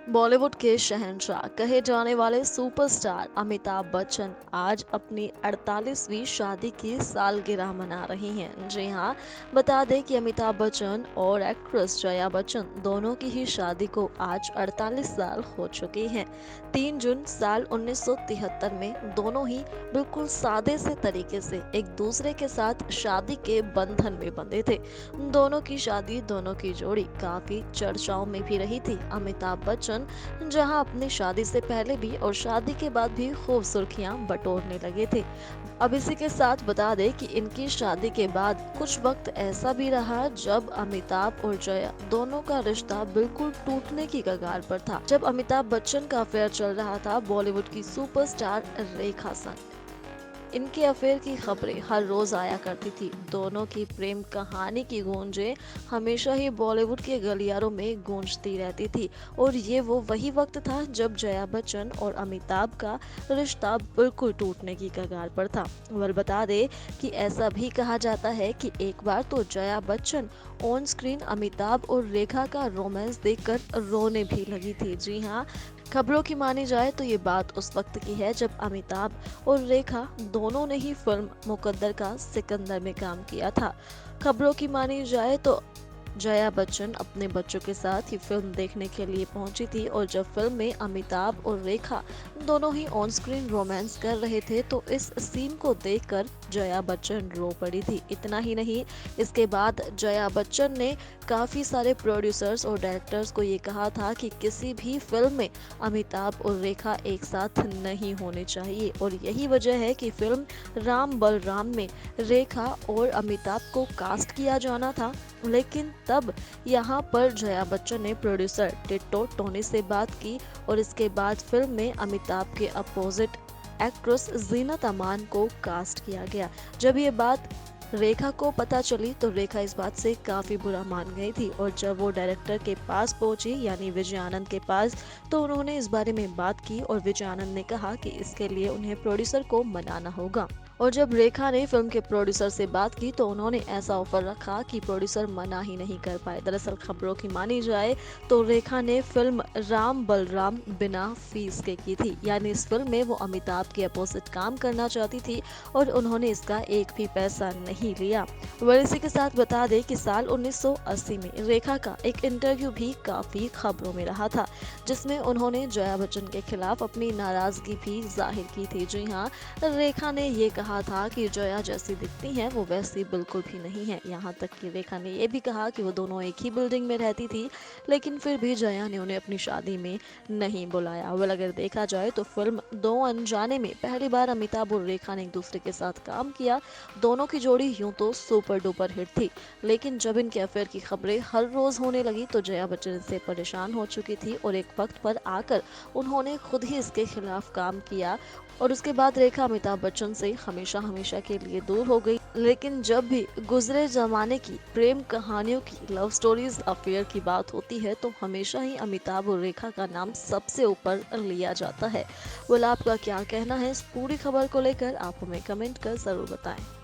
बॉलीवुड के शहंशाह कहे जाने वाले सुपरस्टार अमिताभ बच्चन आज अपनी 48वीं शादी की सालगिरह मना रही हैं। जी हाँ, बता दें कि अमिताभ बच्चन और एक्ट्रेस जया बच्चन दोनों की ही शादी को आज 48 साल हो चुके हैं। 3 जून साल 1973 में दोनों ही बिल्कुल सादे से तरीके से एक दूसरे के साथ शादी के बंधन में बंधे थे। दोनों की शादी, दोनों की जोड़ी काफी चर्चाओं में भी रही थी। अमिताभ बच्चन जहां अपनी शादी से पहले भी और शादी के बाद भी खूब सुर्खियां बटोरने लगे थे। अब इसी के साथ बता दें कि इनकी शादी के बाद कुछ वक्त ऐसा भी रहा जब अमिताभ और जया दोनों का रिश्ता बिल्कुल टूटने की कगार पर था। जब अमिताभ बच्चन का अफेयर चल रहा था बॉलीवुड की सुपरस्टार रेखा संग। इनके अफेयर की खबरें हर रोज आया करती थी। दोनों की प्रेम कहानी की गूंजें हमेशा ही बॉलीवुड के गलियारों में गूंजती रहती थी और ये वो वही वक्त था जब जया बच्चन और अमिताभ का रिश्ता बिल्कुल टूटने की कगार पर था। वह बता दे कि ऐसा भी कहा जाता है कि एक बार तो जया बच्चन ऑन स्क्रीन अमिताभ और रेखा का रोमांस देखकर रोने भी लगी थी। जी हाँ, खबरों की मानी जाए तो ये बात उस वक्त की है जब अमिताभ और रेखा दोनों ने ही फिल्म मुकद्दर का सिकंदर में काम किया था। खबरों की मानी जाए तो जया बच्चन अपने बच्चों के साथ ही फिल्म देखने के लिए पहुंची थी और जब फिल्म में अमिताभ और रेखा दोनों ही ऑन स्क्रीन रोमांस कर रहे थे तो इस सीन को देखकर जया बच्चन रो पड़ी थी। इतना ही नहीं, इसके बाद जया बच्चन ने काफी सारे प्रोड्यूसर्स और डायरेक्टर्स को ये कहा था कि किसी भी फिल्म में अमिताभ और रेखा एक साथ नहीं होने चाहिए और यही वजह है कि फिल्म राम बलराम में रेखा और अमिताभ को कास्ट किया जाना था। लेकिन तब यहाँ पर जया बच्चन ने प्रोड्यूसर टिट्टो टोनी से बात की और इसके बाद फिल्म में अमिताभ के अपोजिट एक्ट्रेस जीनत अमान को कास्ट किया गया। जब ये बात रेखा को पता चली तो रेखा इस बात से काफी बुरा मान गई थी और जब वो डायरेक्टर के पास पहुंची यानी विजय आनंद के पास तो उन्होंने इस बारे में बात की और विजय आनंद ने कहा कि इसके लिए उन्हें प्रोड्यूसर को मनाना होगा। और जब रेखा ने फिल्म के प्रोड्यूसर से बात की तो उन्होंने ऐसा ऑफर रखा कि प्रोड्यूसर मना ही नहीं कर पाए। दरअसल खबरों की मानी जाए तो रेखा ने फिल्म राम बलराम बिना फीस के की थी, यानी इस फिल्म में वो अमिताभ के अपोजिट काम करना चाहती थी और उन्होंने इसका एक भी पैसा नहीं लिया। वह इसी के साथ बता दें कि साल 1980 में रेखा का एक इंटरव्यू भी काफी खबरों में रहा था जिसमें उन्होंने जया बच्चन के खिलाफ अपनी नाराजगी भी जाहिर की थी। जी हाँ, रेखा ने ये कहा था कि जया जैसी दिखती हैं वो वैसी बिल्कुल भी नहीं है। यहाँ तक कि रेखा ने यह भी कहा कि वो दोनों एक ही बिल्डिंग में रहती थी लेकिन फिर भी जया ने उन्हें अपनी शादी में नहीं बुलाया। वेल, अगर देखा जाए तो फिल्म दो अनजाने में पहली बार अमिताभ और रेखा ने एक दूसरे के साथ काम किया। दोनों की जोड़ी यूं तो सुपर डुपर हिट थी लेकिन जब इनके अफेयर की खबरें हर रोज होने लगी तो जया बच्चन से परेशान हो चुकी थी और एक वक्त पर आकर उन्होंने खुद ही इसके खिलाफ काम किया और उसके बाद रेखा अमिताभ बच्चन से हमेशा हमेशा के लिए दूर हो गई। लेकिन जब भी गुजरे जमाने की प्रेम कहानियों की, लव स्टोरीज, अफेयर की बात होती है तो हमेशा ही अमिताभ और रेखा का नाम सबसे ऊपर लिया जाता है। बोला, आपका क्या कहना है इस पूरी खबर को लेकर? आप हमें कमेंट कर जरूर बताएं।